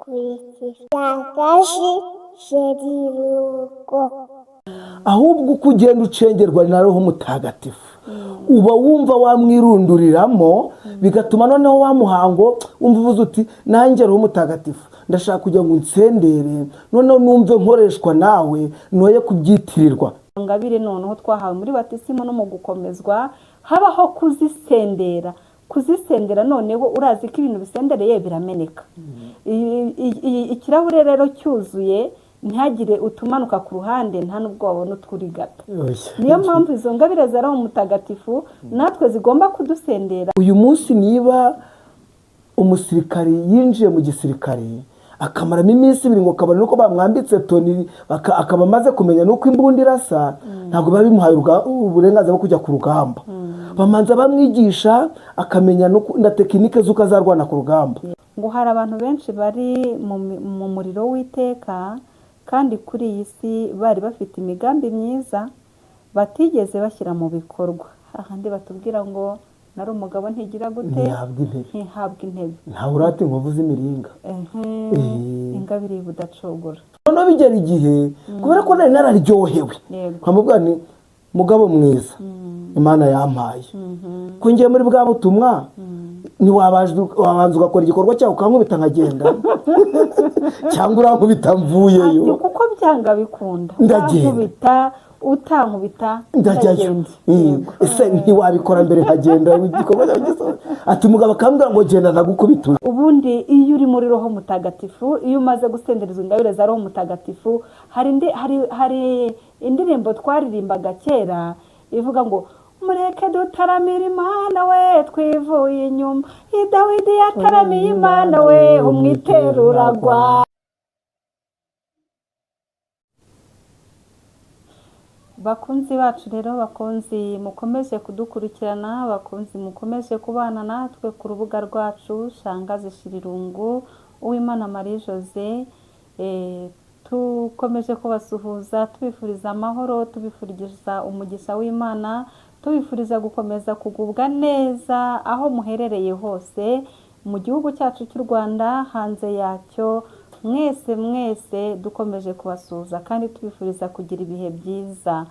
kurikisha sherirugo. ahubwo uko ugenda ucengerwa na Roho Mutagatifu uba wumva wamwirunduriramo bigatuma noneho wa muhango umva uvuze uti nanjye Roho Mutagatifu ndashaka kujya ngo nsendere noneho numve nkoreshwa nawe noye kubyitirirwa. Ngabire noneho twahawe muri batisimo no mu gukomezwa habaho kuzisendera noneho urazi ko ibintu bisendereye birameneka. Ikirahure rero cyuzuye ntihagire utumanuka ku ruhande nta nubwo wabona utwurigata. Niyo mpamvu izo ngabire za Roho Mutagatifu natwe zigomba kudusendera. Uyu munsi niba umusirikari yinjiye mu gisirikare akamaramo iminsi 2 ngo kabone nuko bamwambitse toni akaba amaze kumenya nuko imbunda irasa ntabwo biba bimuhaye uburenganzira bwo kujya ku rugamba. Bamanza bamwigisha akamenya na tekinike z'uko azarwana ku rugamba. Ngo hari abantu benshi bari mu muriro w'iteka kandi kuri iyi si bari bafite imigambi myiza batigeze bashyira mu bikorwa. Ahandi batubwira ngo nari umugabo ntigira gute ntihabwa intebe ntawe urate inkovu z'imiringa ingabire budacogora. Noneho bigera igihe kubera ko nari nararyohewe nkamubwira ni mugabo mwiza Imana yampaye ko ngiye muri bwa butumwa wabanza ugakora igikorwa cyawe ukankubita nkagenda cyangwa urankubita mvuyeyo kuko byanga bikunda ndagenda utankubita ndagenda ese ntiwabikora mbere nkagenda igikorwa cyawe ati mugabo akambwira ngo genda nagukubita. Ubundi iyo uri muri Roho Mutagatifu iyo umaze gusendereza ingabire za Roho Mutagatifu hari indirimbo twaririmbaga kera ivuga ngo mureke dutaramira Imana we twivuye inyuma Dawidi yataramiye Imana we umwiteruragwa. Bakunzi bacu rero bakunzi mukomeje kudukurikirana bakunzi mukomeje kubana natwe ku rubuga rwacu Shangazi Shirirungu Uwimana Marie Jose tukomeje kubasuhuza tubifuriza amahoro tubifuriza umugisha w'Imana tubifuriza gukomeza kugubwa neza aho muherereye hose mu gihugu cyacu cy'u Rwanda hanze yacyo mwese dukomeje kubasuhuza kandi tubifuriza kugira ibihe byiza.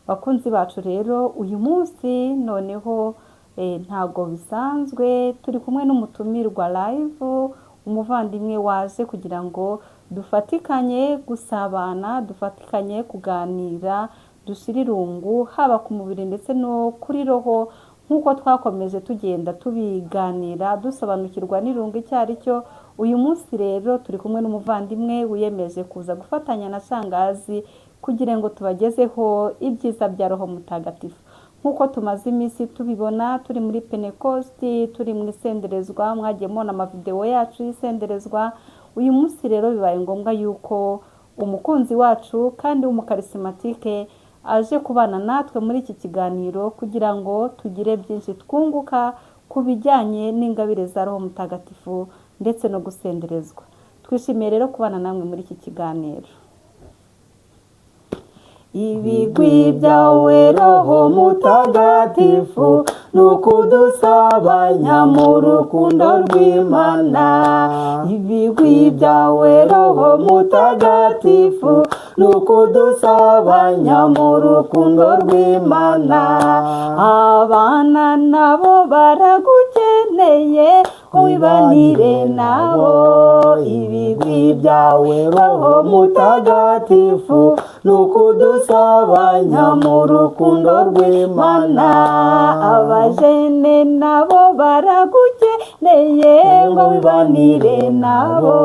Bakunzi bacu rero uyu munsi noneho ntago bisanzwe turi kumwe n'umutumirwa live umuvandimwe waje kugira ngo dufatikanye gusabana dufatikanye kuganira dushirirungu haba ku mubiri ndetse no kuri roho nkuko twakomeje tugenda tubiganira dusobanukirwa n'irungu cyari cyo. Uyu munsi rero turi kumwe n'umuvandimwe wiyemeje kuza gufatanya na Shangazi kugira ngo tubagezeho ibyiza bya Roho Mutagatifu nkuko tumaze iminsi tubibona turi muri Pentecost turi mu isenderezwa mwagiye mubona amavideo yacu y'isenderezwa. Uyu munsi rero bibaye ngombwa yuko umukunzi wacu kandi w'umukarismatike aje kubana natwe muri iki kiganiro kugira ngo tugire byinshi twunguka ku bijyanye n'ingabire za Roho Mutagatifu ndetse no gusenderezwa. Twishimiye rero kubana namwe muri iki kiganiro. Ibigwi byawe Roho Mutagatifu nukudusabanya mu rukundo rw'Imana. Ibigwi byawe Roho Mutagatifu nukudusabanya mu rukundo rw'Imana. Abana nabo baragukeneye wibanire nabo. Ibigwi byawe Roho Mutagatifu nukudusabanya mu rukundo rw'Imana. Abajene nabo baragukeneye ngo wibanire nabo.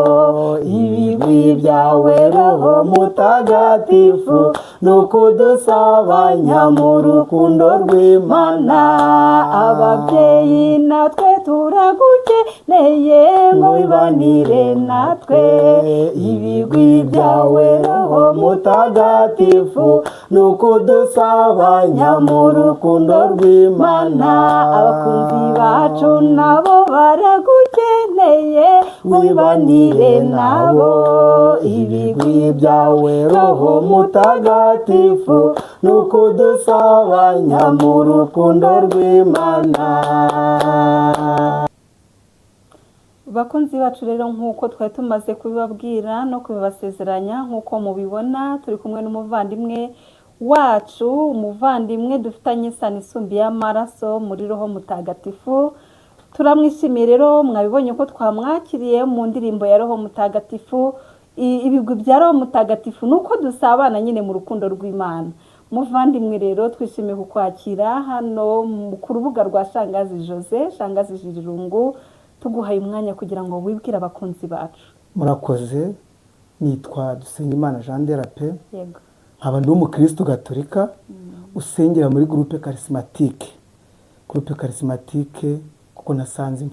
Ibigwi byawe Roho Mutagatifu nukudusabanya mu rukundo rw'Imana. Ababyeyi natwe turagukeneye ngo wibanire natwe. Ibigwi byawe Roho Mutagatifu nukudusabanya mu rukundo rw'Imana. Abakunzi bacu nabo baragukeneye ngo wibanire nabo. Ibigwi byawe Roho Mutagatifu nukudusabanya mu rukundo rw'Imana. bakunzi bacu rero nk'uko twari tumaze kubibabwira no kubibasezeranya nk'uko mubibona turi kumwe n'umuvandimwe wacu, umuvandimwe dufitanye isano isumbiye amaraso muri roho mutagatifu. Turamwishimiye rero, mwabibonye ko twamwakiriye mu ndirimbo ya roho mutagatifu. Ibigwi bya roho mutagatifu nuko dusabana nyine mu rukundo rw'Imana. Muvandimwe rero twishimiye kukwakira hano ku rubuga rwa Shangazi Jose, Shangazi Jirirungu, tuguhaye umwanya kugira ngo wibwire abakunzi bacu. Murakoze, nitwa Dusengimana Jean de la Paix. Yego. Nkaba ndi umukristo gatolika usengera muri groupe charismatique. Groupe charismatique kuko nasanze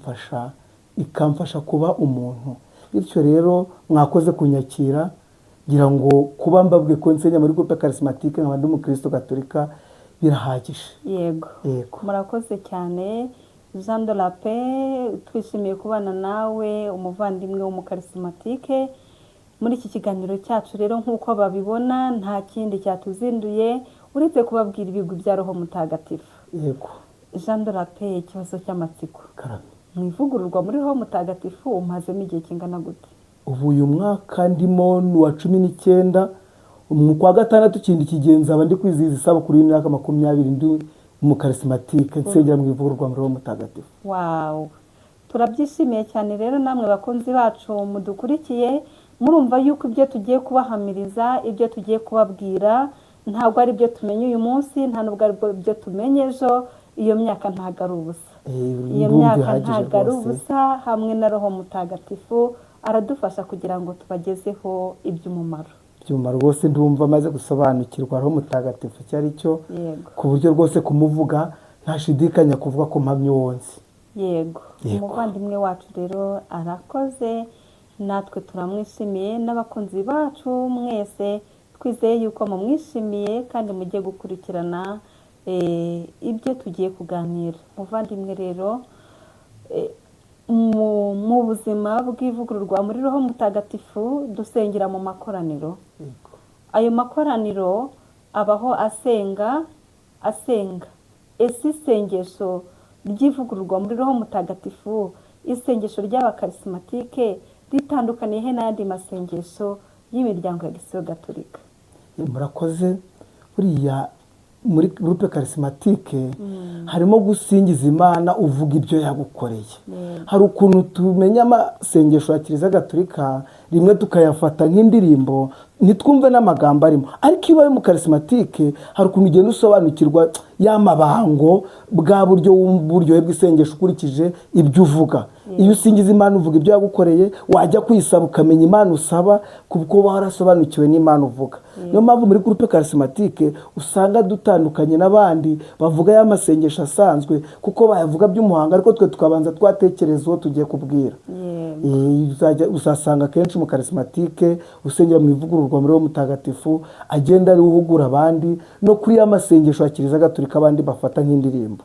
ikamfasha kuba umuntu. Bityo rero mwakoze kunyakira, ngira ngo kuba mbabwe ko nsengera muri groupe charismatique nkaba ndi umukristo gatolika birahagije. Yego. Murakoze cyane Jean de la Paix, twishimiye kubana nawe umuvandimwe w'umukarismatike muri iki kiganiro cyacu. Rero nk'uko babibona nta kindi cyatuzinduye uretse kubabwira ibigwi bya roho mutagatifu. Yego. Jean de la Paix, ikibazo cy'amatsiko. Karame. Mwivugururwa muri roho mutagatifu umazemo igihe kingana gute? Ubu uyu mwaka ndimo wa 19, mu kwa gatandatu kindi kigenza abandi kwizihiza isabukuru y'imyaka 20 ndi umukarismatike nsengera mu ivugururwa muri roho mutagatifu. Wow. Turabyishimiye cyane rero namwe bakunzi bacu mudukurikiye, murumva yuko ibyo tugiye kubahamiriza, ibyo tugiye kubabwira ntabwo ari byo tumenye uyu munsi, nta nubwo ari byo tumenye ejo. Iyo myaka ntabwo ari ubusa. Iyo myaka ntabwo ari ubusa. Hamwe na roho mutagatifu aradufasha kugira ngo tubagezeho iby'umumaro. Iby'umumaro rwose ndumva maze gusobanukirwa roho mutagatifu cyari cyo, ku buryo rwose kumuvuga ntashidikanya kuvuga ko mpamye wonse. Yego. Umuvandimwe wacu rero arakoze, natwe turamwishimiye, n'abakunzi bacu mwese twizeye yuko mumwishimiye kandi mugiye gukurikirana ibyo tugiye kuganira. Muvandimwe rero, mu buzima bw'ivugururwa muri roho mutagatifu dusengera mu makoraniro. Ayo makoraniro abaho asenga. Ese isengesho ry'ivugururwa muri roho mutagatifu, isengesho ry'abakarismatike ritandukaniye he n'ayandi masengesho y'imiryango ya Gisiyo Gatolika? Murakoze. Buriya muri groupe charismatique harimo gusingiza Imana uvuga ibyo yagukoreye. Hari ukuntu tumenya amasengesho ya Kiliziya Gatolika rimwe tukayafata nk'indirimbo nitwumve n'amagambo arimo, ariko iyo ari mu charismatique hari ukuntu ugenda usobanukirwa y'amabango bwa buryo w'uburyohe bw'isengesho ukurikije ibyo uvuga. Iyo usingiza Imana uvuga ibyo yagukoreye, wajya kwisaba ukamenya Imana usaba kuko warasobanukiwe n'Imana uvuga. Niyo mpamvu muri groupe charismatique usanga dutandukanye n'abandi bavuga y'amasengesho asanzwe kuko bayavuga by'umuhanga, ariko twe tukabanza twatekereza uwo tugiye kubwira. Uzasanga kenshi mu charismatique usengera mu ivugururwa muri roho mutagatifu agenda ari uhugura abandi no kuri y'amasengesho ya Kiliziya Gatolika abandi bafata nk'indirimbo,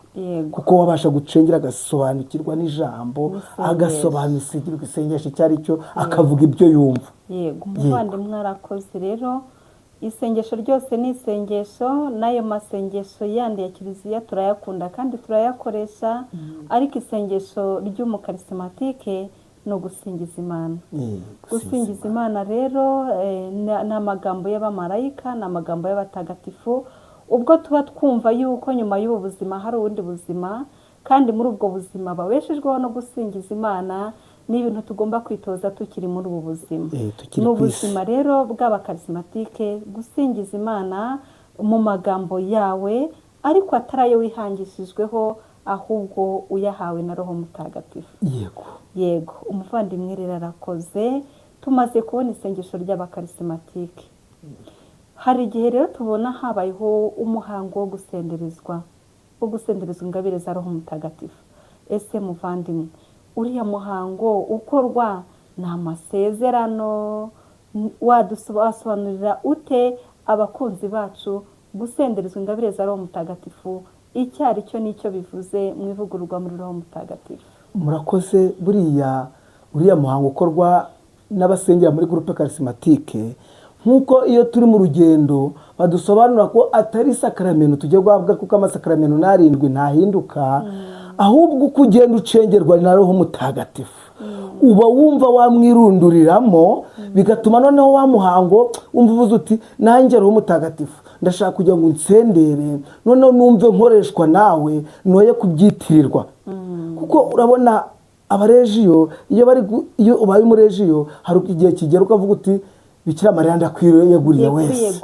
kuko wabasha gucengera agasobanukirwa n'ijambo, agasobanukirwa isengesho cyari cyo, akavuga ibyo yumva. Yego. Umuvandimwe arakoze rero. Isengesho ryose ni isengesho, n'ayo masengesho yandi ya Kiliziya turayakunda kandi turayakoresha, ariko isengesho ry'umukarismatike no gusingiza Imana. Gusingiza Imana rero ni amagambo y'abamarayika, ni amagambo y'abatagatifu. Ubwo tuba twumva yuko nyuma y'ubu buzima hari ubundi buzima, kandi muri ubwo buzima babeshejweho no gusingiza Imana, ni ibintu tugomba kwitoza tukiri muri ubu buzima. N'ubuzima rero bw'abakarismatike gusingiza Imana mu magambo yawe, ariko atarayo wihangishijweho, ahubwo uyahawe na roho mutagatifu. Yego. Umuvandimwe rero arakoze. Tumaze kubona isengesho ry'abakarismatike, hari igihe rero tubona habayeho umuhango wo gusenderezwa ingabire za roho mutagatifu. Ese muvandimwe, uriya muhango ukorwa ni amasezerano? Wadusobanurira ute abakunzi bacu gusenderezwa ingabire za roho mutagatifu, icyo ari cyo n'icyo bivuze mu ivugururwa muri roho mutagatifu? Murakoze. Uriya muhango ukorwa n'abasengera muri groupe charismatique, nkuko iyo turi mu rugendo badusobanura ko atari sakramento tujye guhabwa, kuko amasakramento narindwi ntahinduka, ahubwo uko ugenda ucengerwa na roho mutagatifu. uba wumva wamwirunduriramo bigatuma noneho wa muhango wumva uvuze uti nanjye roho mutagatifu ndashaka kugira ngo nsendere noneho numve nkoreshwa nawe noye kubyitirirwa kuko urabona abarejiyo iyo ubaye umurejiyo hari igihe kigera ukavuga uti Bikira Mariya ndakwiyeguriye wese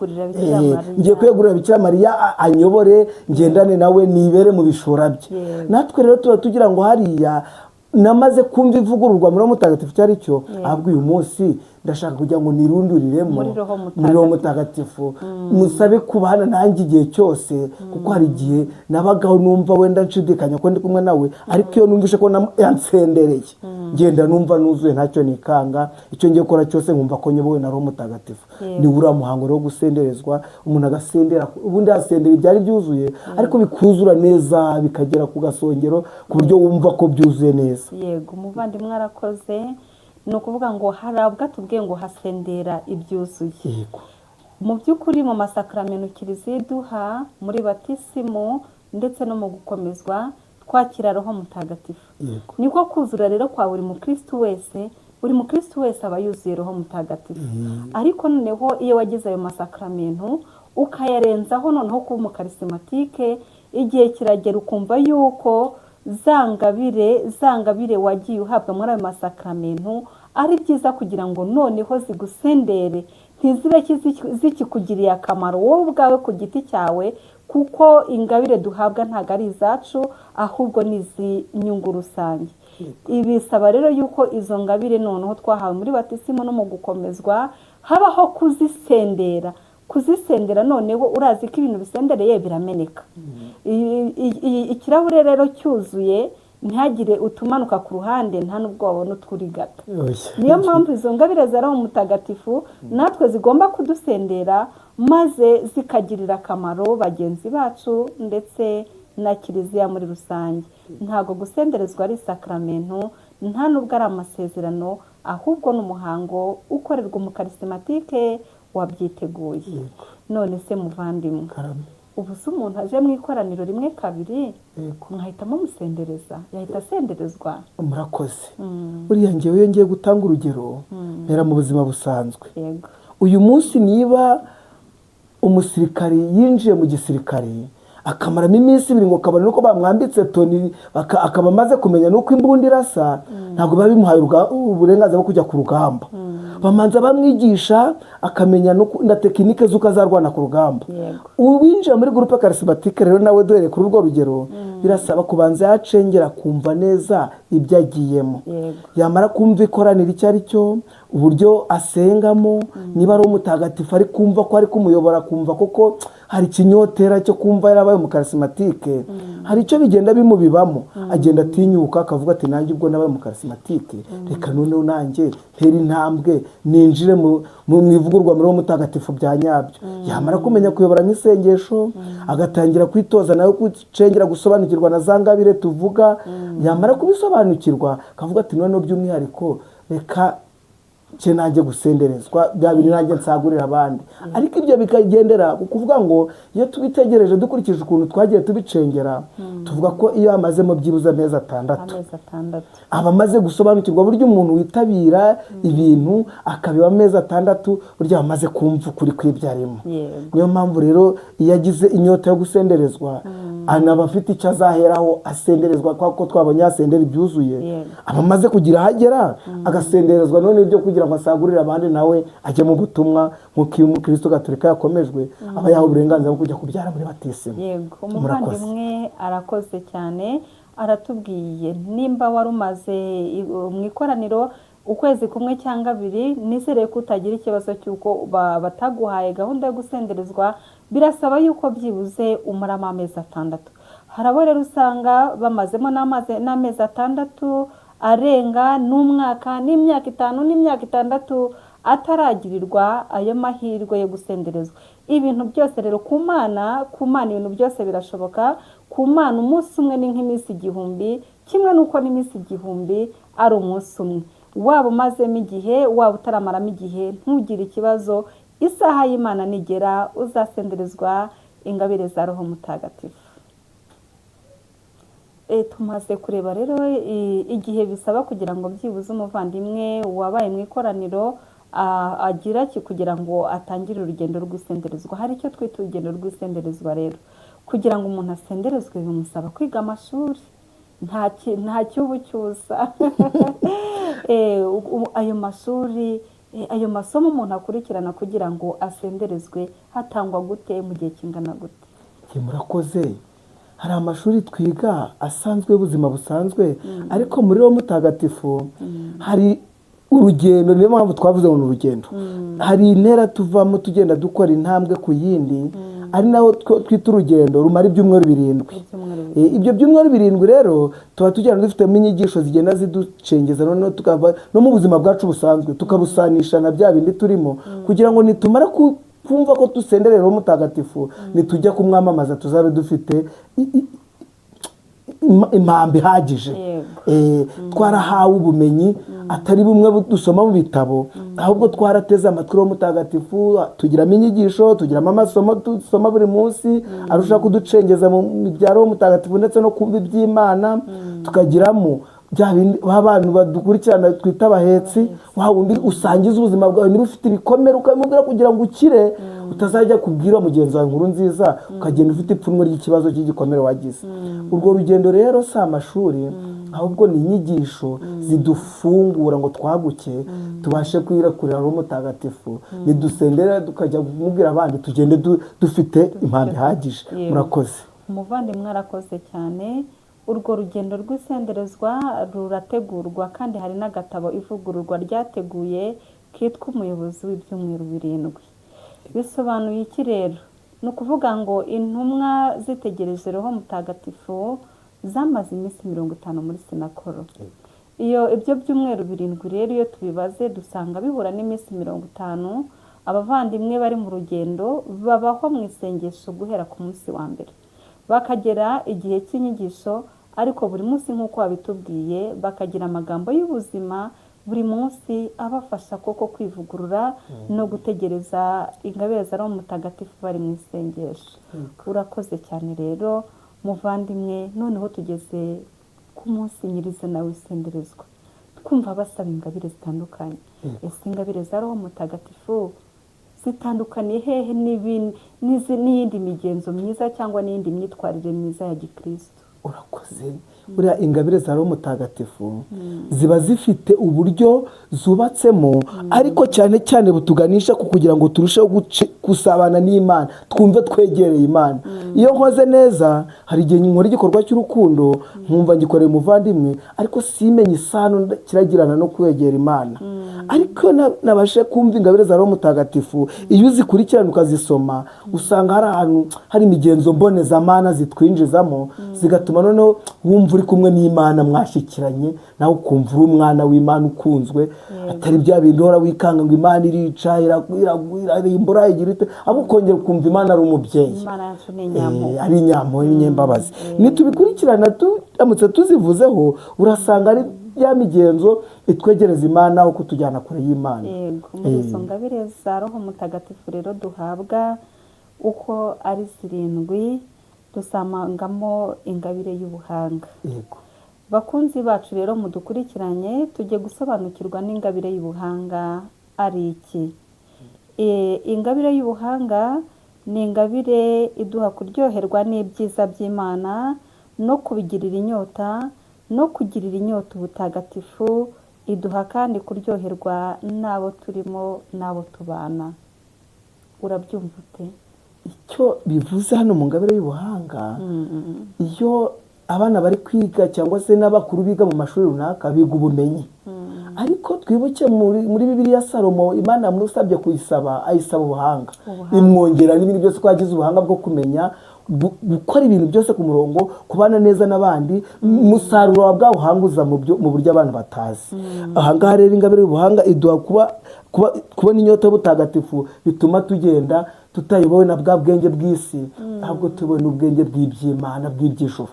ngiye kwiyegurira Bikira Mariya anyobore ngendane nawe nibere mu bishora bye natwe rero tuba tugira ngo hariya namaze kumva ivugururwa muri mutagatifu cyari cyo ahubwo uyu munsi ndashaka kugira ngo nirunduriremo muri roho mutagatifu musabe kubana nanjye igihe cyose kuko hari igihe nabagaho numva wenda nshidikanya ko ndi kumwe nawe ariko iyo numvishe ko yansendereye ngenda numva nuzuye ntacyo nikanga icyo ngiye gukora cyose nkumva ko nyobowe na roho mutagatifu ni uriya muhango rero gusenderezwa umuntu agasendera ubundi asendera ibyari byuzuye ariko bikuzura neza bikagera ku gasongero ku buryo wumva ko byuzuye neza. Yego umuvandimwe arakoze. Ni ukuvuga ngo harabwa tubwiye ngo hasendera ibyuzuye. Mu by'ukuri mu masakramento kiliziya iduha muri batisimu ndetse no mu gukomezwa twakira roho mutagatifu. Niko kuzura rero kwa buri mukristo wese aba yuzuye roho mutagatifu. Ariko noneho iyo wagize ayo masakramento ukayarenzaho noneho kuba umukarisimatike igihe kiragera ukumva yuko zangabire wagiye uhabwa muri ayo masakramento ari byiza kugira ngo noneho zigusendere ntizibe zikikugiriye akamaro wowe ubwawe ku giti cyawe kuko ingabire duhabwa ntabwo ari izacu ahubwo ni iz'inyungu rusange. Ibisaba rero yuko izo ngabire noneho twahawe muri batisimu no mu gukomezwa habaho kuzisendera noneho urazi ko ibintu bisendereye birameneka. Ikirahure rero cyuzuye ntihagire utumanuka ku ruhande nta n'ubwo wabona utwurigata. Niyo mpamvu izo ngabire za roho mutagatifu natwe zigomba kudusendera maze zikagirira akamaro bagenzi bacu ndetse na kiliziya muri rusange. Ntabwo gusenderezwa ari sakramento nta n'ubwo ari amasezerano ahubwo n'umuhango ukorerwa umukarisimatike wabyiteguye. None se muvandimwe ubu se umuntu aje mu ikoraniro rimwe kabiri mwahitamo musendereza yahita asenderezwa? Murakoze. Buriya ngewe iyo ngiye gutanga urugero mpera mu buzima busanzwe. Uyu munsi niba umusirikari yinjiye mu gisirikare akamaramo iminsi 2 ngo kabone nuko bamwambitse toni akaba amaze kumenya nuko imbunda irasa ntabwo biba bimuhaye uburenganzira bwo kujya ku rugamba. Bamanza bamwigisha akamenya na tekinike z'uko azarwana ku rugamba. Uwinjiye muri groupe charismatique rero nawe duhere kuri urwo rugero birasaba kubanza yacengera kumva neza ibyo agiyemo. Yamara kumva ikoranira icyo ari cyo uburyo asengamo niba ari umutagatifu ari kumva ko ari kumuyobora kumva koko hari ikinyotera cyo kumva yarabaye umukarisimatike hari icyo bigenda bimubibamo agenda atinyuka akavuga ati nanjye ubwo nabaye umukarisimatike reka noneho nanjye ntera intambwe ninjire mu ivugurwa muri mutagatifu bya nyabyo. Yamara kumenya kuyobora nk'isengesho agatangira kwitoza nawe gucengera gusobanukirwa na zangabire tuvuga. Yamara kubisobanukirwa akavuga ati noneho by'umwihariko reka cye nanjye gusenderezwa bya bintu nanjye nsagurira abandi. Ariko ibyo bikagendera kuvuga ngo iyo tubitegereje dukurikije ukuntu twagiye tubicengera tuvuga ko iyo amazemo byibuze amezi 6 aba amaze gusobanukirwa buryo umuntu witabira ibintu akabiba amezi 6 buryo amaze kumva ukuri kwibyarimo. Niyo mpamvu rero iyo agize inyota yo gusenderezwa anaba afite icyo azaheraho asenderezwa kuko twabonye asendera ibyuzuye aba amaze kugira hagera agasenderezwa none ibyo kugira ngo asagurire abandi nawe ajye mu butumwa nk'uko iyo umukristo gatolika yakomejwe aba yaha uburenganzira bwo kujya kubyara muri batisimu. Yego umuvandimwe arakoze cyane aratubwiye nimba wari umaze mu ikoraniro ukwezi kumwe cyangwa 2 nizere ko utagira ikibazo cy'uko bataguhaye gahunda yo gusenderezwa birasaba yuko byibuze umaramo amezi 6. Harabo rero usanga bamazemo n'amezi 6 arenga n'umwaka n'imyaka 5 n'imyaka 6 ataragirirwa ayo mahirwe yo gusenderezwa. Ibintu byose rero ku Mana ibintu byose birashoboka. Ku Mana umunsi umwe ni nk'iminsi 1000 kimwe nuko n'iminsi 1000 ari umunsi umwe. Waba umazemo igihe waba utaramaramo igihe ntugire ikibazo isaha y'Imana nigera uzasenderezwa ingabire za roho mutagatifu. tumaze kureba rero igihe bisaba kugira ngo byibuze umuvandimwe wabaye mu ikoraniro agira kugira ngo atangire urugendo rw'isenderezwa. Hari icyo twita urugendo rw'isenderezwa rero. Kugira ngo umuntu asenderezwe bimusaba kwiga amashuri, nta cyubu cyusa. Ayo mashuri, ayo masomo umuntu akurikirana kugira ngo asenderezwe hatangwa gute, mu gihe kingana gute? Murakoze. Hari amashuri twiga asanzwe y'ubuzima busanzwe, ariko muri wo mutagatifu hari urugendo. Niyo mpamvu twavuze ngo ni urugendo. Hari intera tuvamo tugenda dukora intambwe ku yindi, ari naho twita urugendo rumara ibyumweru 7. Ibyo byumweru 7 rero tuba tugenda dufitemo inyigisho zigenda ziducengeza, noneho tukava no mu buzima bwacu busanzwe tukabusanisha na bya bindi turimo, kugira ngo nitumara kumva ko dusenderera uwo mutagatifu, nitujya kumwamamaza tuzabe dufite impambi ihagije. Twarahawe ubumenyi atari bumwe dusoma mu bitabo, ahubwo twarateze amatwi uwo mutagatifu, tugiramo inyigisho, tugiramo amasomo dusoma buri munsi arusha kuducengeza mu mibyaro mutagatifu, ndetse no kumva iby'Imana. Tukagiramo abantu badukurikirana twita abahetsi, wa wundi usangiza ubuzima bwawe, niba ufite ibikomere ukamubwira kugira ngo ukire, utazajya kubwira mugenzi wawe inkuru nziza ukagenda ufite ipfunwe ry'ikibazo cy'igikomere wagize. Urwo rugendo rero si amashuri, ahubwo ni inyigisho zidufungura ngo twaguke, tubashe kwirakurira uwo mutagatifu, nidusendera tukajya kumubwira abandi, tugende dufite impamvu ihagije. Murakoze. Umuvandimwe arakoze cyane. Urwo rugendo rw'isenderezwa rurategurwa, kandi hari n'agatabo ivugururwa ryateguye kitwa umuyobozi w'ibyumweru 7. Bisobanuye iki rero? Ni ukuvuga ngo intumwa zitegereje Roho Mutagatifu zamaze iminsi 50 muri Sinakoro. Ibyo byumweru 7 rero iyo tubibaze dusanga bihura n'iminsi 50 abavandimwe bari mu rugendo babaho mu isengesho guhera ku munsi wa mbere, bakagera igihe cy'inyigisho, ariko buri munsi nk'uko wabitubwiye bakagira amagambo y'ubuzima buri munsi abafasha koko kwivugurura no gutegereza ingabire za Roho Mutagatifu bari mu isengesho. Urakoze cyane rero muvandimwe. Noneho tugeze ku munsi nyirizina w'isenderezwa, twumva basaba ingabire zitandukanye. Ese ingabire za Roho Mutagatifu zitandukaniye hehe n'iyindi migenzo myiza cyangwa n'iyindi myitwarire myiza ya gikristo? Urakoze. Buriya ingabire za Roho Mutagatifu ziba zifite uburyo zubatsemo, ariko cyane cyane butuganisha ku kugira ngo turusheho gusabana n'Imana, twumve twegereye Imana. Iyo nkoze neza, hari igihe nkora igikorwa cy'urukundo nkumva ngikoreye umuvandimwe, ariko simenye isano kiragirana no kwegera Imana. Ariko nabashe kumva ingabire za Roho Mutagatifu, iyo uzikurikirana ukazisoma, usanga hari ahantu hari imigenzo mbonezamana zitwinjizamo, zigatuma noneho wumva uri kumwe n'Imana, mwashyikiranye nawe ukumva uri umwana w'Imana ukunzwe, atari bya bindi uhora wikanga ngo Imana irica irimbura igira ite, ahubwo ukongera ukumva Imana ari umubyeyi, ari inyampuhwe n'inyembabazi. Nitubikurikirana turamutse tuzivuzeho, urasanga ari ya migenzo itwegereza Imana aho kutujyana kure y'Imana. Muri izo ngabire za Roho Mutagatifu rero duhabwa uko ari 7, dusangamo ingabire y'ubuhanga. Bakunzi bacu rero mudukurikiranye, tujye gusobanukirwa n'ingabire y'ubuhanga ari iki. Ingabire y'ubuhanga ni ingabire iduha kuryoherwa n'ibyiza by'Imana no kubigirira inyota, no kugirira inyota ubutagatifu. Iduha kandi kuryoherwa n'abo turimo n'abo tubana. Urabyumva ute? Icyo bivuze hano mu ngabire y'ubuhanga, iyo abana bari kwiga cyangwa se n'abakuru biga mu mashuri runaka biga ubumenyi, ariko twibuke muri Bibiliya Salomo Imana yamusabye kuyisaba, ayisaba ubuhanga, imwongera n'ibindi byose ko yagize ubuhanga bwo kumenya gukora ibintu byose ku murongo, kubana neza n'abandi, umusaruro wa bwa buhanguza mu buryo abantu batazi. Ahangaha rero ingabire y'ubuhanga iduha kubona inyota y'ubutagatifu, bituma tugenda tutayobowe na bwa bwenge bw'isi, ahubwo tubona ubwenge bw'iby'Imana, bw'iby'ijuru.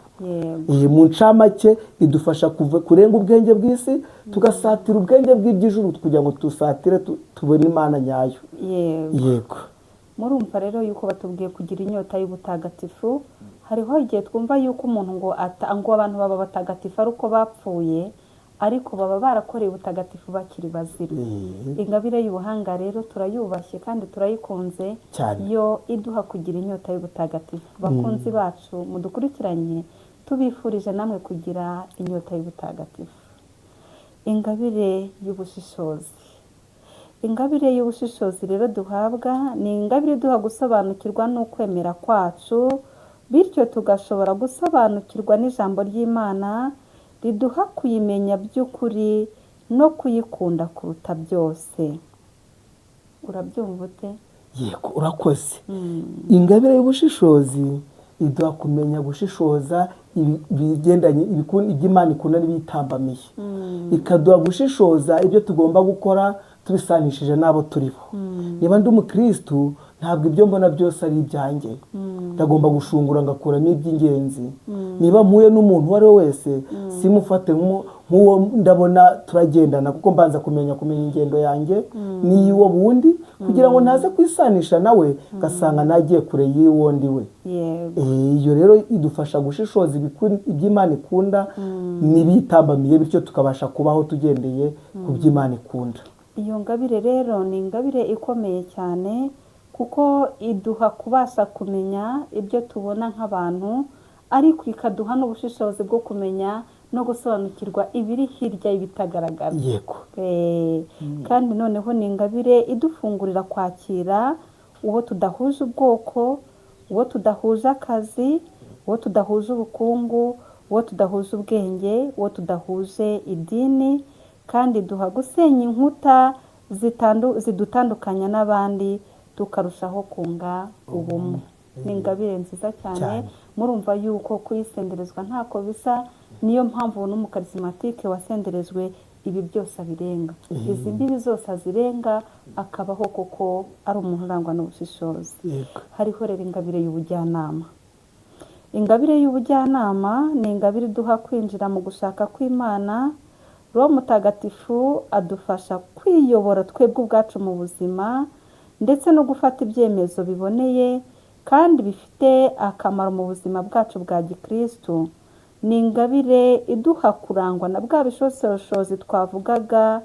Mu ncamake idufasha kurenga ubwenge bw'isi tugasatira ubwenge bw'iby'ijuru, kugira ngo tusatire tubone Imana nyayo. Yego. Murumva rero yuko batubwiye kugira inyota y'ubutagatifu hariho igihe twumva yuko umuntu ngo abantu baba batagatifu ari uko bapfuye, ariko baba barakoreye ubutagatifu bakiri bazima. Ingabire y'ubuhanga rero turayubashye kandi turayikunze, yo iduha kugira inyota y'ubutagatifu. Bakunzi bacu mudukurikiranye, tubifurije namwe kugira inyota y'ubutagatifu. Ingabire y'ubushishozi. Ingabire y'ubushishozi rero duhabwa ni ingabire iduha gusobanukirwa n'ukwemera kwacu, bityo tugashobora gusobanukirwa n'ijambo ry'Imana, riduha kuyimenya by'ukuri no kuyikunda kuruta byose. Urabyumva ute? Yego, urakoze. Ingabire y'ubushishozi iduha kumenya gushishoza ibigendanye iby'Imana ikunda n'ibitambamiye. Ikaduha gushishoza ibyo tugomba gukora tubisanishije n'abo turiho. Niba ndi umukristu, ntabwo ibyo mbona byose ari ibyanjye. Ndagomba gushungura ngakuramo iby'ingenzi. Niba mpuye n'umuntu uwo ari we wese, simufate nk'uwo ndabona turagendana, kuko mbanza kumenya ingendo yanjye n'iy'uwo bundi, kugira ngo ntaze kwisanisha nawe ngasanga nagiye kure y'uwo ndi we. Iyo rero idufasha gushishoza iby'Imana ikunda n'ibitambamiye, bityo tukabasha kubaho tugendeye ku by'Imana ikunda. Iyo ngabire rero ni ingabire ikomeye cyane, kuko iduha kubasha kumenya ibyo tubona nk'abantu, ariko ikaduha n'ubushishozi bwo kumenya no gusobanukirwa ibiri hirya y'ibitagaragara. Yego. Kandi noneho ni ingabire idufungurira kwakira uwo tudahuje ubwoko, uwo tudahuje akazi, uwo tudahuje ubukungu, uwo tudahuje ubwenge, uwo tudahuje idini, kandi duha gusenya inkuta zidutandukanya n'abandi, tukarushaho kunga ubumwe. Ni ingabire nziza cyane. Murumva yuko kuyisenderezwa ntako bisa, niyo mpamvu n'umukarismatike wasenderezwe ibi byose abirenga. Izi mbibi zose azirenga, akabaho koko ari umuntu urangwa n'ubushishozi. Hariho rero ingabire y'ubujyanama. Ingabire y'ubujyanama ni ingabire iduha kwinjira mu gushaka kw'Imana. Roho Mutagatifu adufasha kwiyobora twebwe ubwacu mu buzima, ndetse no gufata ibyemezo biboneye kandi bifite akamaro mu buzima bwacu bwa gikristu. Ni ingabire iduha kurangwa na bwa bishoshozi twavugaga,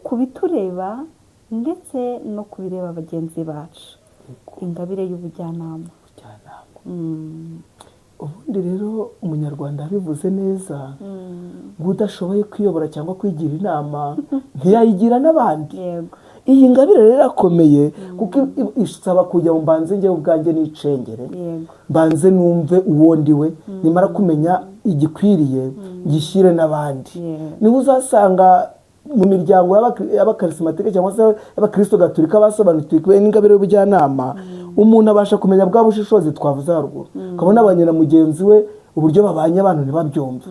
ku bitureba ndetse no ku bireba bagenzi bacu. Ingabire y'ubujyanama. Ubundi rero umunyarwanda abivuze neza, ngo udashoboye kwiyobora cyangwa kwigira inama ntiyayigira n'abandi. Iyi ngabire rero irakomeye, kuko isaba kujya mu mbanze njye ubwanjye n'icengere, mbanze numve uwo ndi we, nimara kumenya igikwiriye gishyire n'abandi. Niba uzasanga mu miryango y'abakarismatike cyangwa se y'abakristo gatolika basobanukiwe n'ingabire y'ubujyanama, umuntu abasha kumenya bwa bushishozi twavuze haruguru, ukabona abanye na mugenzi we uburyo babanye abantu ntibabyumve.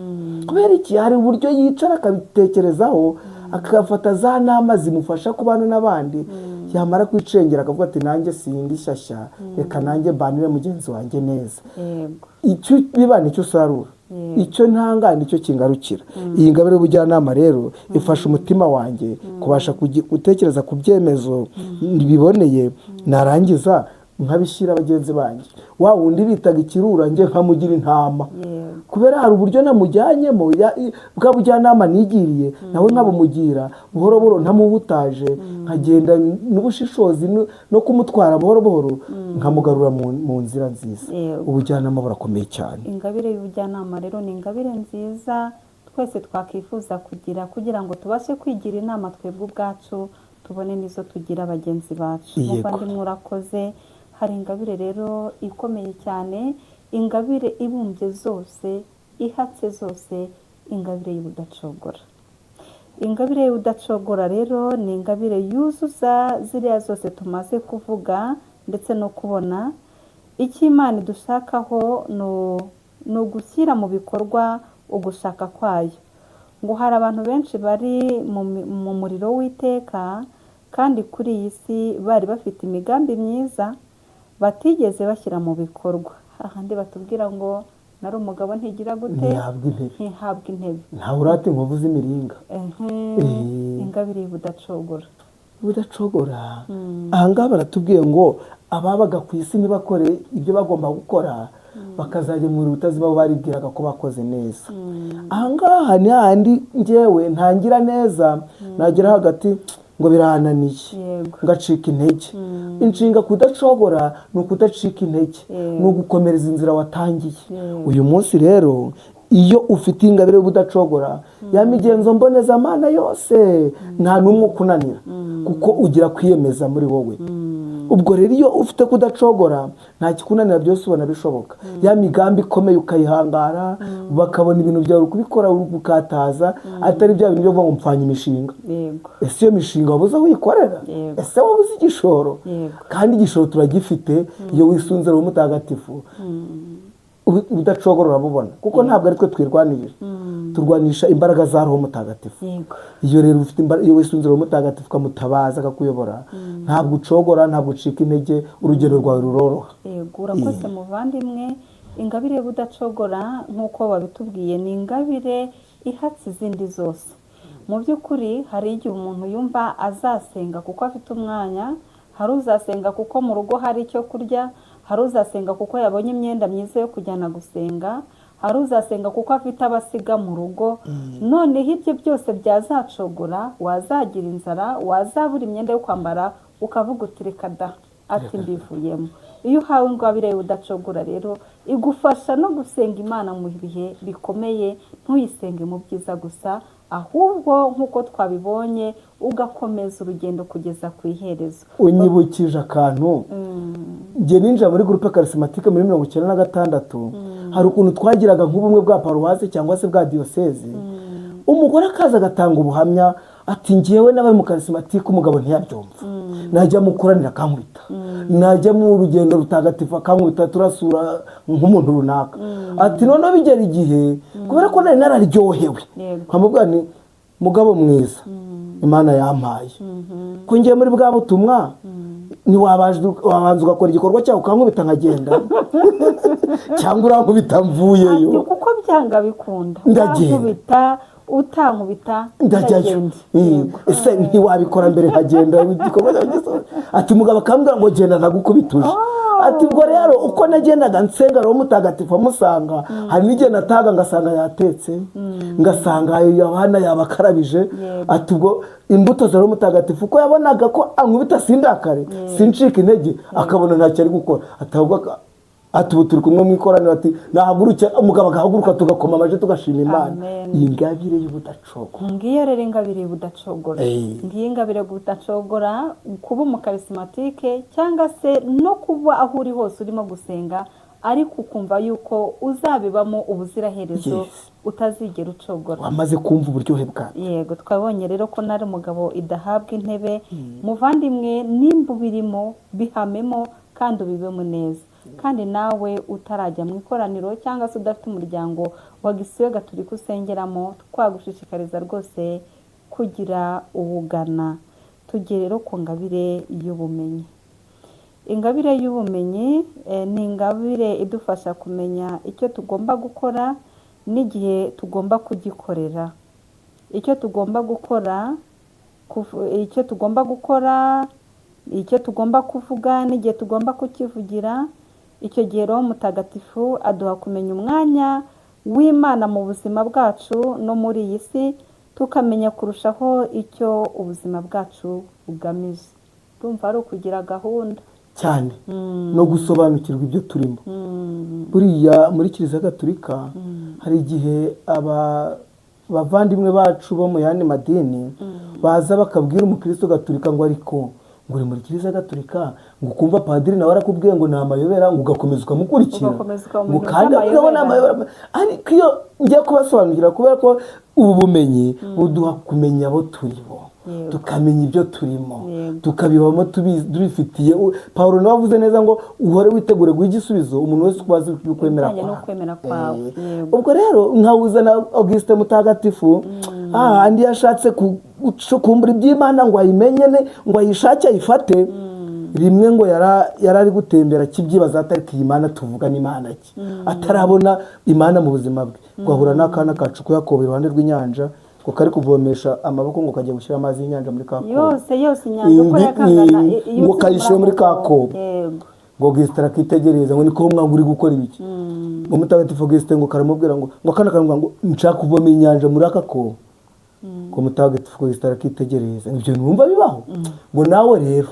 Kubera iki? Hari uburyo yicara akabitekerezaho, akafata za nama zimufasha kubana n'abandi, yamara kwicengera akavuga ati nanjye sindi shyashya, reka nanjye mbanire mugenzi wanjye neza. Icyo biba nicyo usarura, icyo ntanga nicyo kingarukira. Iyi ngabire y'ubujyanama rero ifasha umutima wanjye kubasha gutekereza ku byemezo biboneye, narangiza nkabishyira bagenzi banjye. Wa wundi bitaga ikirura njye nkamugira intama, kubera hari uburyo namujyanyemo bwa bujyanama nigiriye, nawe nkabumugira buhoro buhoro ntamuhutaje, nkagenda n'ubushishozi no kumutwara buhoro buhoro, nkamugarura mu nzira nziza. Ubujyanama burakomeye cyane. Ingabire y'ubujyanama rero ni ingabire nziza twese twakifuza kugira ngo tubashe kwigira inama twebwe ubwacu, tubone n'izo tugira bagenzi bacu. Muvandimwe urakoze. Hari ingabire rero ikomeye cyane, ingabire ibumbye zose, ihatse zose, ingabire y'ubudacogora. Ingabire y'ubudacogora rero ni ingabire yuzuza ziriya zose tumaze kuvuga ndetse no kubona. Icyo Imana idushakaho ni ugushyira mu bikorwa ugushaka kwayo. Ngo hari abantu benshi bari mu muriro w'iteka, kandi kuri iyi si bari bafite imigambi myiza batigeze bashyira mu bikorwa. Ahandi batubwira ngo nari umugabo ntigira gute, ntihabwa intebe, ntawe urata inkovu z'imiringa. Ingabire y'ubudacogora. Ubudacogora, ahangaha baratubwiye ngo ababaga ku isi ntibakore ibyo bagomba gukora, bakazajya mu ubutazima bo baribwiraga ko bakoze neza. Ahangaha ni handi njyewe ntangira neza nagera hagati ngo birananiye ngacika intege. Inshinga kudacogora ni ukudacika intege, ni ugukomereza inzira watangiye. Uyu munsi rero iyo ufite ingabire y'ubudacogora ya migenzo mbonezamana yose nta n'umwe ukunanira kuko ugira kwiyemeza muri wowe. Ubwo rero iyo ufite kudacogora nta kikunanira, byose ubona bishoboka. Ya migambi ikomeye ukayihangara, bakabona ibintu byawe kubikora ukataza, atari bya bintu byo kuvuga ngo mpfanye imishinga. Ese iyo mishinga wabuze aho uyikorera? Ese wabuze igishoro? Kandi igishoro turagifite iyo wisunze Roho Mutagatifu. Ubudacogora urabubona kuko ntabwo ari twe twirwanirira, turwanisha imbaraga za Roho Mutagatifu. Iyo rero ufite imbaraga, iyo wisunze Roho Mutagatifu ukamutabaza akakuyobora, ntabwo ucogora, ntabwo ucika intege, urugero rwawe ruroroha. Urakoze muvandimwe. Ingabire y'ubudacogora nk'uko babitubwiye ni ingabire ihatse izindi zose. Mu by'ukuri hari igihe umuntu yumva azasenga kuko afite umwanya, hari uzasenga kuko mu rugo hari icyo kurya, hari uzasenga kuko yabonye imyenda myiza yo kujyana gusenga, hari uzasenga kuko afite abasiga mu rugo. Noneho ibyo byose byazacogora, wazagira inzara, wazabura imyenda yo kwambara, ukavuga uti reka da, ati mbivuyemo. Iyo uhawe ingabire y'ubudacogora rero igufasha no gusenga Imana mu bihe bikomeye, ntuyisenge mu byiza gusa, ahubwo nk'uko twabibonye ugakomeza urugendo kugeza ku iherezo. Unyibukije akantu, njye ninjira muri groupe charismatique muri 1996, hari ukuntu twagiraga nk'ubumwe bwa paruwasi cyangwa se bwa diocese. Umugore akaza agatanga ubuhamya ati njyewe n'abari mu charismatique umugabo ntiyabyumva, najya mukoranira akankubita, najya mu rugendo rutagatifu akankubita, turasura nk'umuntu runaka. Ati none bigera igihe kubera ko nari nararyohewe nkamubwira ni mugabo mwiza Imana yampaye ko ngiye muri bwa butumwa, ni wabanza ugakora igikorwa cyawe ukankubita nkagenda cyangwa urankubita mvuyeyo kuko byanga bikunda, ndagenda utankubita ndajyayo. Ese ntiwabikora mbere nkagenda igikorwa cyawe? Ati mugabo akambwira ngo genda ntagukubituje. Ati ubwo rero uko nagendaga nsenga Roho Mutagatifu amusanga, hari n'igihe nataga ngasanga yatetse, ngasanga Yohana yabakarabije. Ati ubwo imbuto za Roho Mutagatifu ko yabonaga ko ankubita sindakare, sincika intege, akabona ntacyo ari gukora. Atavuga ati ubu turi kumwe mu ikoraniro, ati nahaguruke, umugabo agahaguruka tugakoma amaje tugashima Imana. Iyi ngabire y'ubudacogora. Ngiyo rero ingabire y'ubudacogora. Ngiyo ingabire y'ubudacogora, kuba umukarismatike cyangwa se no kuba aho uri hose urimo gusenga, ariko ukumva yuko uzabibamo ubuziraherezo, utazigera ucogora. Wamaze kumva uburyohe bwawe. Yego, twabonye rero ko nari umugabo idahabwa intebe. Muvandimwe, nimba ubirimo bihamemo kandi ubibemo neza. Kandi nawe utarajya mu ikoraniro cyangwa se udafite umuryango wa Gisiyo Gatolika usengeramo, twagushishikariza rwose kugira ubugana. Tugere rero ku ngabire y'ubumenyi. Ingabire y'ubumenyi ni ingabire idufasha kumenya icyo tugomba gukora n'igihe tugomba kugikorera. Icyo tugomba gukora, icyo tugomba gukora, icyo tugomba kuvuga n'igihe tugomba kukivugira. Icyo gihe Roho Mutagatifu aduha kumenya umwanya w'Imana mu buzima bwacu no muri iyi si, tukamenya kurushaho icyo ubuzima bwacu bugamije. Urumva ari ukugira gahunda cyane no gusobanukirwa ibyo turimo. Buriya muri Kiliziya Gatolika hari igihe abavandimwe bacu bo mu yandi madini baza bakabwira umukristo Gatolika ngo ariko ngo uri muri Kiliziya Gatolika, ngo kumva padiri nawe arakubwiye ngo ni amayobera, ngo ugakomeza ukamukurikira, ngo kandi urabona amayobera. Ariko iyo ngiye kubasobanukira, kubera ko ubu bumenyi buduha kumenya abo turi bo, tukamenya ibyo turimo, tukabibamo tubifitiye. Pawulo nawe avuze neza ngo uhore witegure guha igisubizo umuntu wese ubazi ukwemera kwawe. Ubwo rero nkawuzana Augustin Mutagatifu, andi yashatse kumbura iby'Imana ngo ayimenye, ngo ayishake ayifate. Rimwe ngo yarari gutembera kibyibaza atariki Imana tuvuga n'Imana ki, atarabona Imana mu buzima bwe. Gwahura n'akana kacu ko Yakobo iruhande rw'inyanja, ko kari kuvomesha amaboko ngo kajya gushyira amazi y'inyanja muri Kakobo. Yose inyanja uko yakangana ngo kayishyire muri Kakobo. Ngo Augustin akitegereza ngo niko mwanga uri gukora ibiki. ngo Mutagatifu Augustin ngo karamubwira ngo akana karamubwira ngo nshaka kuvoma inyanja muri aka kobo. Ngo Mutagatifu Augustin arakitegereza, ibyo numva bibaho. Ngo nawe rero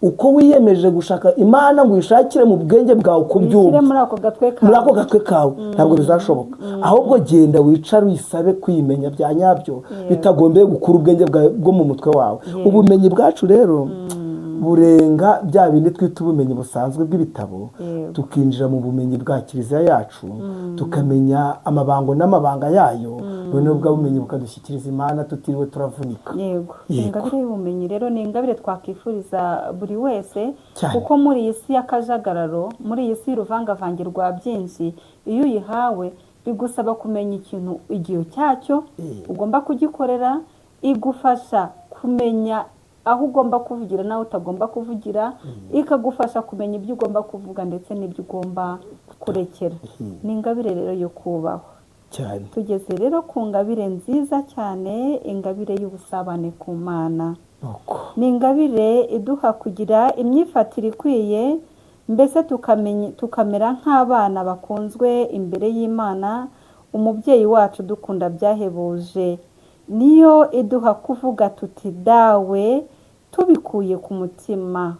uko wiyemeje gushaka Imana ngo uyishakire mu bwenge bwawe kubyumva muri ako gatwe kawe ntabwo bizashoboka. Ahubwo genda wicare uyisabe kwimenya bya nyabyo bitagombeye gukura ubwenge bwawe bwo mu mutwe wawe. Ubumenyi bwacu rero burenga bya bindi twita ubumenyi busanzwe bw'ibitabo, tukinjira mu bumenyi bwa Kiliziya yacu, tukamenya amabango n'amabanga yayo, noneho bwa bumenyi bukadushyikiriza Imana tutiriwe turavunika. Yego, ingabire y'ubumenyi rero ni ingabire twakifuriza buri wese, kuko muri iyi si y'akajagararo, muri iyi si y'uruvangavangirwa byinshi, iyo uyihawe bigusaba kumenya ikintu igihe cyacyo ugomba kugikorera, igufasha kumenya aho ugomba kuvugira nawe utagomba kuvugira, ikagufasha kumenya ibyo ugomba kuvuga ndetse n'ibyo ugomba kurekera. Ni ingabire rero yo kubahwa cyane. Tugeze rero ku ngabire nziza cyane, ingabire y'ubusabane ku Mana. Ni ingabire iduha kugira imyifatire ikwiye, mbese tukamera nk'abana bakunzwe imbere y'Imana, umubyeyi wacu dukunda byahebuje. Niyo iduha kuvuga tuti dawe tubikuye ku mutima.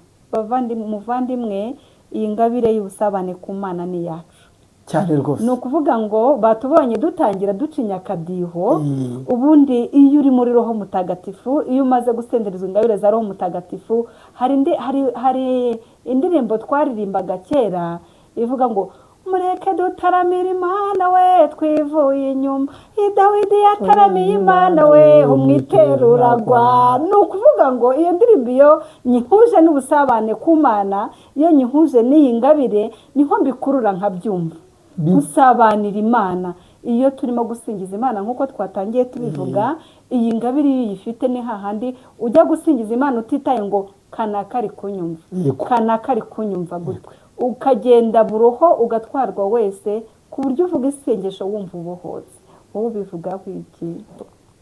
Muvandimwe, iyi ngabire y'ubusabane ku Mana ni yacu cyane rwose. Ni ukuvuga ngo batubonye dutangira ducinya akadiho, ubundi iyo uri muri Roho Mutagatifu, iyo umaze gusenderezwa ingabire za Roho Mutagatifu, hari indirimbo twaririmbaga kera ivuga ngo mureke dutaramira Imana we twivuye inyuma, Dawidi yataramiye Imana we umwitero uragwa. Ni ukuvuga ngo iyo ndirimbo iyo nyihuje n'ubusabane ku Mana, iyo nyihuje n'iyi ngabire, niho mbikurura nkabyumva. Gusabanira Imana iyo turimo gusingiza Imana nk'uko twatangiye tubivuga, iyi ngabire iyo uyifite ni hahandi ujya gusingiza Imana utitaye ngo kanaka ari kunyumva, kanaka ari kunyumva gutwe, ukagenda buroho ugatwarwa wese ku buryo uvuga isengesho wumva ubohotse. Wowe ubivuga iki?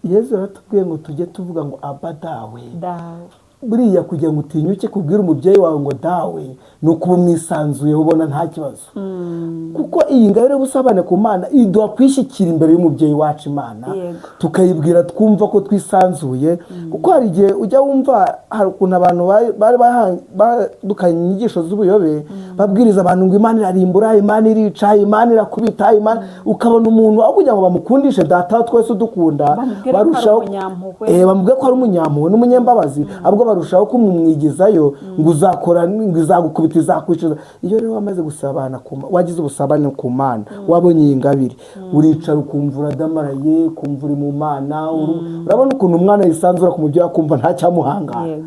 Yesu yaratubwiye ngo tujye tuvuga ngo Aba dawe. buriya kugira ngo utinyuke kubwira umubyeyi wawe ngo dawe ni ukuba umwisanzuye ubona nta kibazo. Kuko iyi ngabire y'ubusabane ku Mana iduha kwishyikira imbere y'umubyeyi wacu Imana, tukayibwira twumva ko twisanzuye. Kuko hari igihe ujya wumva hari ukuntu abantu bari badukanye inyigisho z'ubuyobe, babwiriza abantu ngo Imana irarimbura, Imana irica, Imana irakubita, Imana, ukabona umuntu aho kugira ngo bamukundishe data twese udukunda, barushaho bamubwira ko ari umunyampuhwe n'umunyembabazi, ahubwo barushaho kumumwigizayo ngo uzakora, ngo izagukubita, izakwicuza. Iyo rero wamaze gusabana, wagize ubusabane ku Mana, wabonye iyi ngabire, uricara ukumva uradamaraye, kumva uri mu Mana. Urabona ukuntu umwana yisanzura ku mubyeyi akumva nta cyamuhangara.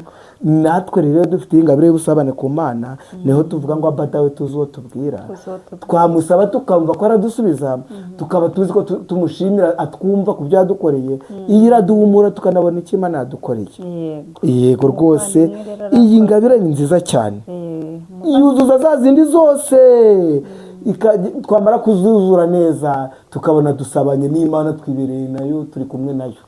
Natwe rero dufite ingabire y'ubusabane ku Mana, niho tuvuga ngo Aba dawe tuzi uwo tubwira, twamusaba tukamva ko aradusubiza, tukaba tuzi ko tumushimira, atwumva ku byo yadukoreye. Iyi iraduhumura tukanabona icyo Imana yadukoreye. Yego rwose, iyi ngabire ni nziza cyane, yuzuza za zindi zose. Twamara kuzuzura neza tukabona dusabanye n'Imana, twibereye nayo, turi kumwe nayo.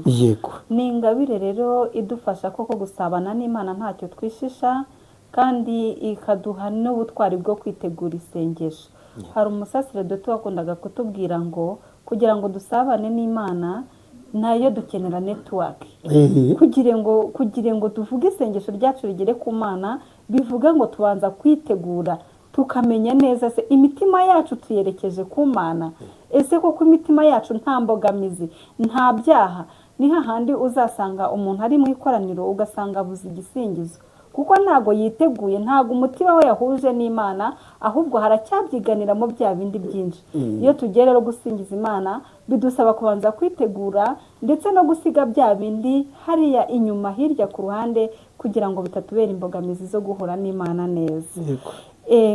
Yego, ni ingabire rero idufasha koko gusabana n'Imana ntacyo twishisha, kandi ikaduha n'ubutwari bwo kwitegura isengesho. Hari umusaserdoti wakundaga kutubwira ngo kugira ngo dusabane n'Imana nayo dukenera network. kugira ngo tuvuge isengesho ryacu rigere ku Mana, bivuga ngo tubanza kwitegura, tukamenya neza se imitima yacu tuyerekeje ku Mana. Ese koko imitima yacu nta mbogamizi, nta byaha? Ni hahandi uzasanga umuntu ari mu ikoraniro ugasanga abuze igisingizo, kuko ntago yiteguye, ntago umutima we yahuje n'Imana, ahubwo haracyabyiganira mu bya bindi byinshi. Iyo tugiye rero gusingiza Imana, bidusaba kubanza kwitegura ndetse no gusiga bya bindi hariya inyuma hirya ku ruhande, kugira ngo bitatubera imbogamizi zo guhura n'Imana neza.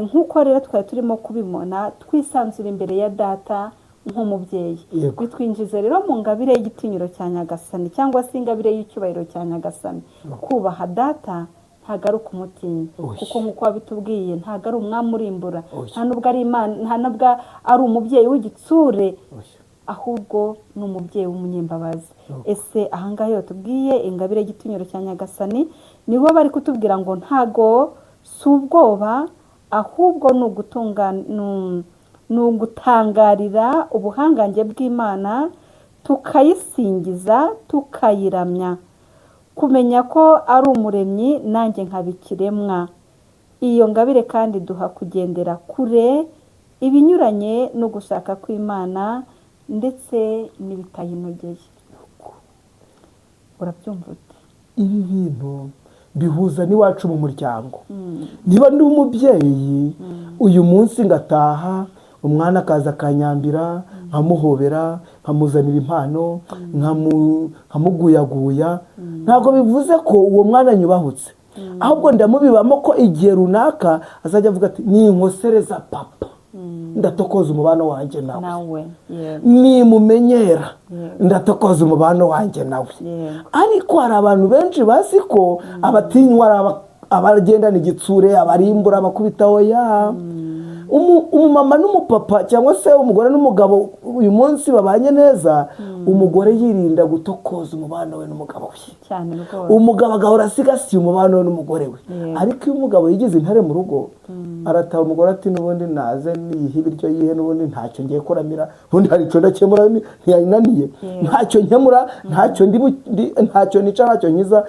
Nk'uko rero twari turimo kubibona, twisanzura imbere ya data nk'umubyeyi, bitwinjiza rero mu ngabire y'igitinyiro cya Nyagasani, cyangwa se ingabire y'icyubahiro cya Nyagasani. Kubaha data ntago ari ukumutinya, kuko nk'uko wabitubwiye ntago ari umwami urimbura, nta nubwo ari Imana, nta nubwo ari umubyeyi w'igitsure, ahubwo ni umubyeyi w'umunyembabazi. Ese ahangaha iyo tubwiye ingabire y'igitinyiro cya Nyagasani, nibo bari kutubwira ngo ntago si ubwoba, ahubwo ni ni ugutangarira ubuhangange bw'Imana, tukayisingiza, tukayiramya, kumenya ko ari umuremyi nanjye nkaba ikiremwa. Iyo ngabire kandi duha kugendera kure ibinyuranye no gushaka kw'Imana ndetse n'ibitayinogeye. Urabyumva ute? Ibi bintu bihuza n'iwacu mu muryango. Niba ndi umubyeyi uyu munsi ngataha, umwana akaza akanyambira, nkamuhobera, nkamuzanira impano, nkamuguyaguya, ntabwo bivuze ko uwo mwana nyubahutse, ahubwo ndamubibamo ko igihe runaka azajya avuga ati ninkosereza papa ndatokoza umubano wanjye nawe, nimumenyera ndatokoza umubano wanjye nawe. Ariko hari abantu benshi bazi ko abatinywa ari abagendana igitsure, abarimbura, abakubitaho ya umumama n'umupapa cyangwa se umugore n'umugabo uyu munsi babanye neza, umugore yirinda gutokoza umubano we n'umugabo we, umugabo agahora asigasiye umubano we n'umugore we. Ariko iyo umugabo yigize intare mu rugo, arataha umugore ati n'ubundi naze niyihe ibiryo yihe, n'ubundi ntacyo ngiye kuramira, ubundi hari icyo ndakemura ntiyayinaniye, ntacyo nkemura, ntacyo nica, ntacyo nkiza,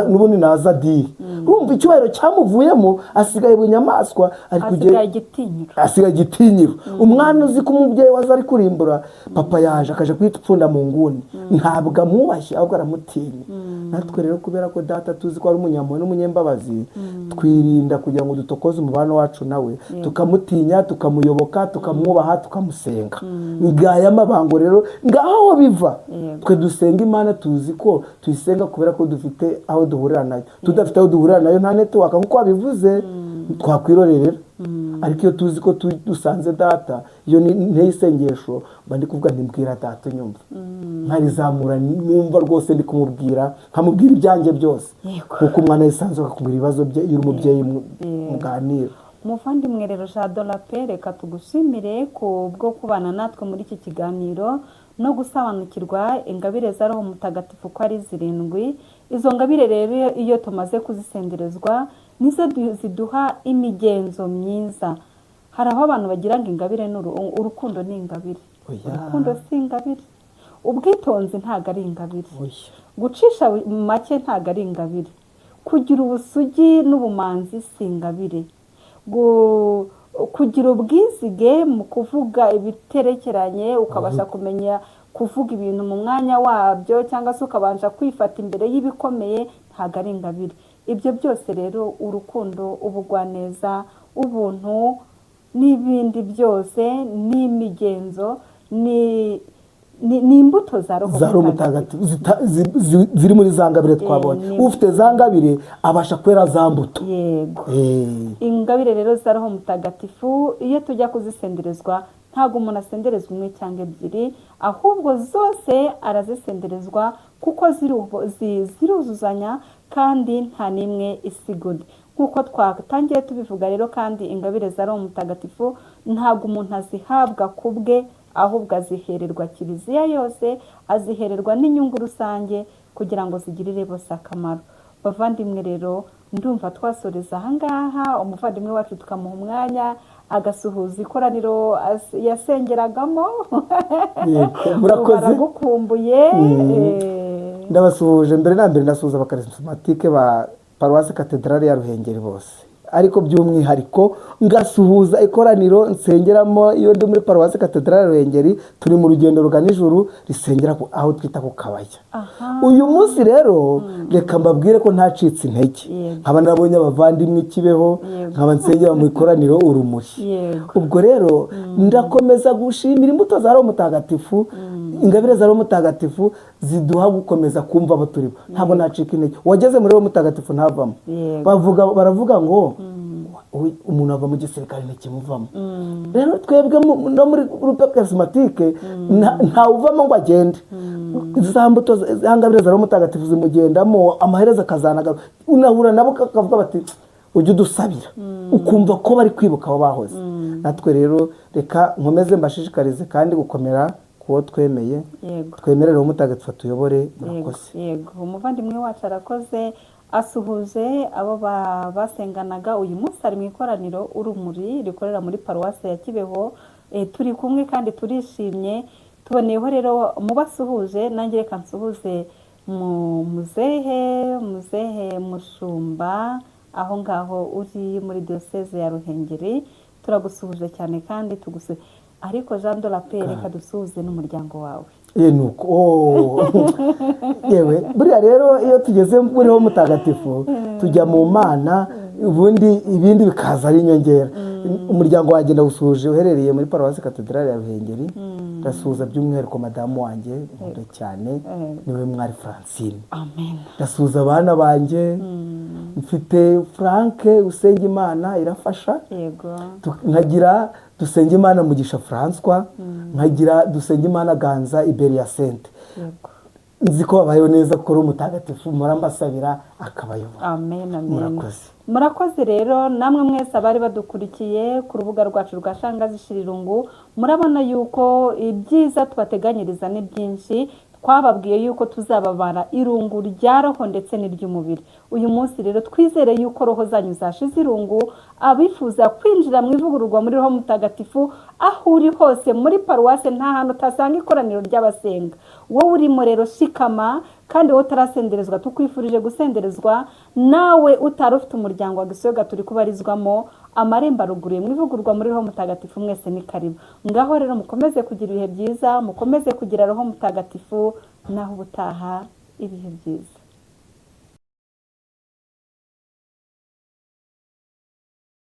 n'ubundi naza diri. Urumva icyubahiro cyamuvuyemo, asigaye bunyamaswa, asigaye igitinyiro. Umwana uzi ko umubyeyi waza ari kurimbura, papa yaje akaje kwipfunda mu nguni, ntabwo amwubashye ahubwo aramutinya. Natwe rero kubera ko data tuzi ko ari umunyampuhwe n'umunyembabazi, twirinda kugira ngo dutokoze umubano wacu nawe, tukamutinya, tukamuyoboka, tukamwubaha, tukamusenga. Ngaya amabango rero ngaho biva. Twe dusenga Imana tuzi ko tuyisenga kubera ko dufite aho duhurira nayo. Tudafite aho duhurira nayo nta network nkuko wabivuze, twakwirorerera. Ariko iyo tuzi ko dusanze data, iyo ni isengesho, mba ndi kuvuga mbwira data unyumva, nkarizamura numva rwose ndi kumubwira, nkamubwira ibyanjye byose, kuko umwana yisanzwe akakubwira ibibazo bye iyo uri umubyeyi muganira. Umuvandimwe rero Jean de la Paix, reka tugushimire bwo kubana natwe muri iki kiganiro no gusobanukirwa ingabire za Roho Mutagatifu ko ari 7. Izo ngabire rero iyo tumaze kuzisenderezwa nizo ziduha imigenzo myiza. Hari aho abantu bagira ngo ingabire urukundo ni ingabire. Urukundo si ingabire. Ubwitonzi ntago ari ingabire. Gucisha make ntago ari ingabire. Kugira ubusugi n'ubumanzi si ingabire. Kugira ubwizige mu kuvuga ibiterekeranye, ukabasha kumenya kuvuga ibintu mu mwanya wabyo, cyangwa se ukabanja kwifata imbere y'ibikomeye, ntago ari ingabire. Ibyo byose rero urukundo, ubugwaneza, ubuntu n'ibindi byose n'imigenzo ni imbuto za Roho Mutagatifu ziri muri za ngabire twabonye. Ufite za ngabire abasha kwera za mbuto. Yego. Ingabire rero za Roho Mutagatifu iyo tujya kuzisenderezwa, ntago umuntu asenderezwa umwe cyangwa ebyiri, ahubwo zose arazisenderezwa kuko ziruzuzanya kandi nta nimwe isigudi. Nkuko twatangiye tubivuga rero, kandi ingabire za Roho Mutagatifu ntago umuntu azihabwa kubwe, ahubwo azihererwa Kiliziya yose, azihererwa n'inyungu rusange kugira ngo zigirire bose akamaro. Bavandimwe rero, ndumva twasoreza ahangaha, umuvandimwe wacu tukamuha umwanya agasuhuza ikoraniro yasengeragamo. Murakoze. Baragukumbuye. Ndabasuhuje mbere na mbere, ndasuhuza abakarismatike ba Paruwasi Katedrali ya Ruhengeri bose, ariko by'umwihariko ngasuhuza ikoraniro nsengeramo iyo ndi muri Paruwasi Katedrali ya Ruhengeri. Turi mu rugendo rugana ijuru, risengera aho twita ku Kabaya. Uyu munsi rero reka mbabwire ko ntacitse intege, nkaba nabonye abavandimwe Kibeho, nkaba nsengera mu ikoraniro Urumuri. Ubwo rero ndakomeza gushimira imbuto za Roho Mutagatifu, ingabire za Roho Mutagatifu ziduha gukomeza kumva abo turimo. Ntabwo nacika intege. Wageze muri Roho Mutagatifu ntavamo. Baravuga ngo umuntu ava mu gisirikare ntikimuvamo. Rero twebwe no muri groupe charismatique nta uvamo ngo agende. Za mbuto zangabire za Roho Mutagatifu zimugendamo, amaherezo akazanaga, unahura nabo akavuga bati ujye udusabira, ukumva ko bari kwibuka abo bahoze. Natwe rero reka nkomeze mbashishikarize kandi gukomera kuwo twemeye, twemerere Roho Mutagatifu tuyobore. Murakoze. Yego, umuvandimwe wacu arakoze. Asuhuje abo basenganaga uyu munsi ari mu ikoraniro Urumuri rikorera muri Paruwasi ya Kibeho. turi kumwe kandi turishimye. Tuboneyeho rero mubasuhuje, nanjye reka nsuhuze muzehe Mushumba aho ngaho uri muri diyoseze ya Ruhengeri. Turagusuhuje cyane kandi ariko Jean de la Paix, reka dusuhuze n'umuryango wawe. nuko yewe buriya rero iyo tugeze muriho mutagatifu tujya mu mana, ubundi ibindi bikaza ari inyongera. Umuryango wanjye ndawusuhuje uherereye muri paruwasi katedrali ya Ruhengeri. Ndasuhuza by'umwihariko madamu wanjye nkunda cyane, niwe mwari Francine. Amen. Ndasuhuza abana banjye, mfite Frank Usengimana Irafasha, Yego. nkagira Dusengimana Mugisha François, nkagira Dusengimana Ganza Iberia Sainte. Yego. Nzi ko babayeho neza kuri umutagatifu, murambasabira akabayobora. Amen, amen. Murakoze rero namwe mwese abari badukurikiye ku rubuga rwacu rwa Shangazi Shirirungu, murabona yuko ibyiza tubateganyiriza ni byinshi. Twababwiye yuko tuzababara irungu rya roho ndetse n'iry'umubiri. Uyu munsi rero twizere yuko roho zanyu zashize irungu. Abifuza kwinjira mu ivugururwa muri roho mutagatifu, aho uri hose muri paruwase nta hantu utasanga ikoraniro ry'abasenga. Wowe urimo rero shikama, kandi wowe utarasenderezwa tukwifurije gusenderezwa. Nawe utari ufite umuryango wa Gisoyo Gatolika kubarizwamo, amarembo aruguruye mu ivugururwa muri roho mutagatifu, mwese ni karibu. Ngaho rero mukomeze kugira ibihe byiza, mukomeze kugira roho mutagatifu, naho ubutaha ibihe byiza.